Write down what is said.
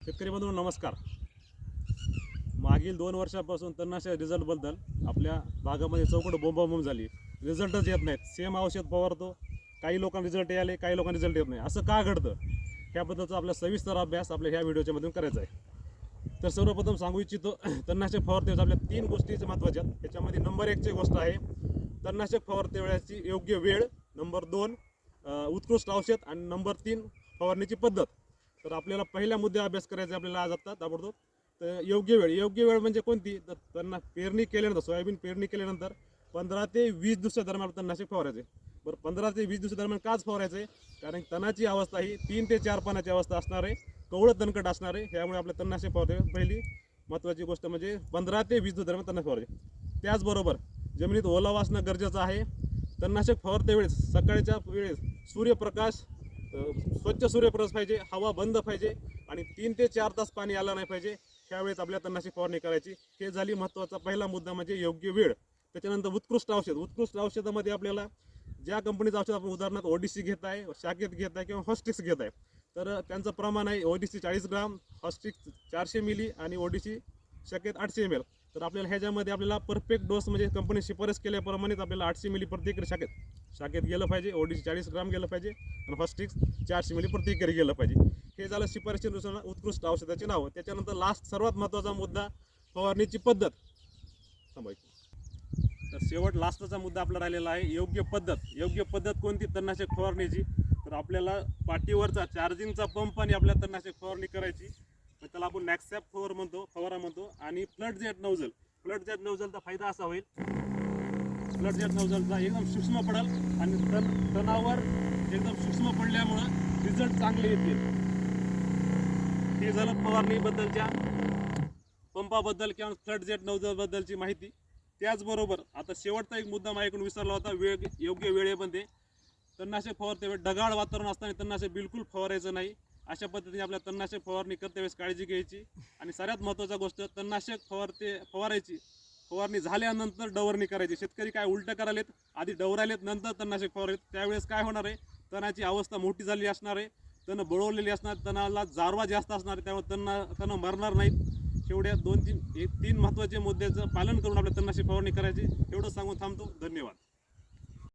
शेतकरी बंधूंनो नमस्कार. मागील 2 वर्षापासून तणनाशक रिझल्टबद्दल आपल्या भागामध्ये चौकट बोंबाबोंब झाली. रिझल्टच येत नाहीत. सेम औषध फवारतो, काही लोकांना रिझल्ट यायले, काही लोकांना रिझल्ट येत नाही. असं का घडतं ह्याबद्दलचा आपला सविस्तर अभ्यास आपल्या ह्या व्हिडिओच्या मधून करायचा आहे. तर सर्वप्रथम सांगू इच्छितो, तणनाशक फवारते आपल्या 3 गोष्टी महत्त्वाच्या आहेत. त्याच्यामध्ये नंबर 1 ची गोष्ट आहे तणनाशक फवारते वेळेची योग्य वेळ, नंबर 2 उत्कृष्ट औषध आणि नंबर 3 फवारणीची पद्धत. तर आपल्याला पहिल्या मुद्दे अभ्यास करायचा आपल्याला आज आता ताबडतोब. तर योग्य वेळ म्हणजे कोणती, तर त्यांना पेरणी केल्यानंतर सोयाबीन पेरणी केल्यानंतर 15 ते 20 दिवसादरम्यान तणनाशक फवारायचे. बरं, 15 ते 20 दिवसादरम्यान काच फवारायचे, कारण तणाची अवस्था ही 3 ते 4 पानाची अवस्था असणार आहे, कवळं तणकट असणार आहे. त्यामुळे आपल्या तणनाशक फवारायचे पहिली महत्त्वाची गोष्ट म्हणजे 15 ते 20 दिवसादरम्यान तणनाशक फवारायचे. त्याचबरोबर जमिनीत ओलावा असणं गरजेचं आहे. तणनाशक फवारते वेळेस सकाळच्या वेळेस सूर्यप्रकाश, स्वच्छ सूर्यप्रकाश पाहिजे, हवा बंद पाहिजे आणि 3 ते 4 तास पाणी आलं नाही पाहिजे. त्यावेळेस आपल्या तणनाशक फवारणी करायची. हे झाली महत्त्वाचा पहिला मुद्दा म्हणजे योग्य वेळ. त्याच्यानंतर उत्कृष्ट औषध. उत्कृष्ट औषधामध्ये आपल्याला ज्या कंपनीचं औषध आपण उदाहरणार्थ ओडीसी घेत आहे, शाखेत घेत आहे किंवा हॉस्टिक्स घेत आहे, तर त्यांचं प्रमाण आहे ओडीसी 40 ग्राम, हॉस्टिक्स 400 मिली आणि ओडीसी शाखेत 800 ml. तर आपल्याला ह्याच्यामध्ये आपल्याला परफेक्ट डोस म्हणजे कंपनी शिफारस केल्याप्रमाणेच आपल्याला 800 मिली प्रति एकर शाखेत गेलं पाहिजे. ओडीसी 40 ग्राम गेलं पाहिजे आणि हॉस्टिक्स 400 मिली प्रति एकर गेलं पाहिजे. हे झालं शिफारशीनुसार उत्कृष्ट औषधाचे नाव. त्याच्यानंतर लास्ट सर्वात महत्त्वाचा मुद्दा फवारणीची पद्धत. तर शेवट लास्टचा मुद्दा आपला राहिलेला आहे योग्य पद्धत. योग्य पद्धत कोणती तणनाशक फवारणीची, तर आपल्याला पाठीवरचा चार्जिंगचा पंप आणि आपल्या तणनाशक फवारणी करायची. त्याला आपण नॅक्सॅप फवारा म्हणतो आणि flood jet nozzle. Flood jet नोझलचा फायदा असा होईल, फ्लड जेट नोझलचा एकदम सूक्ष्म पडेल आणि तणावर एकदम सूक्ष्म पडल्यामुळं रिझल्ट चांगले येतील. हे झालं फवारणीबद्दलच्या पंपाबद्दल किंवा फ्लड जेट नोझलबद्दलची माहिती. त्याचबरोबर आता शेवटचा एक मुद्दा माझ्याकडून विसरला होता, योग्य वेळेमध्ये. तणनाशक फवारते वेळेस ढगाळ वातावरण असताना तणनाशक बिलकुल फवारायचं नाही. अशा पद्धतीने आपल्या तणनाशक फवारणी करते वेळेस काळजी घ्यायची. आणि सगळ्यात महत्त्वाची गोष्ट, तणनाशक फवारायची, फवारणी झाल्यानंतर डवरणी करायची. शेतकरी काय उलटं करायलेत, आधी डवरायलेत नंतर तणनाशक फवारलेत. त्यावेळेस काय होणार आहे, तणाची अवस्था मोठी झालेली असणार आहे, तण बळवलेली असणार, तणाला जारवा जास्त असणार आहे, त्यामुळे तण मरणार नाहीत. एवढ्या 2-3 महत्त्वाचे मुद्द्याचं पालन करून आपल्या तणनाशक फवारणी करायची. एवढं सांगून थांबतो. धन्यवाद.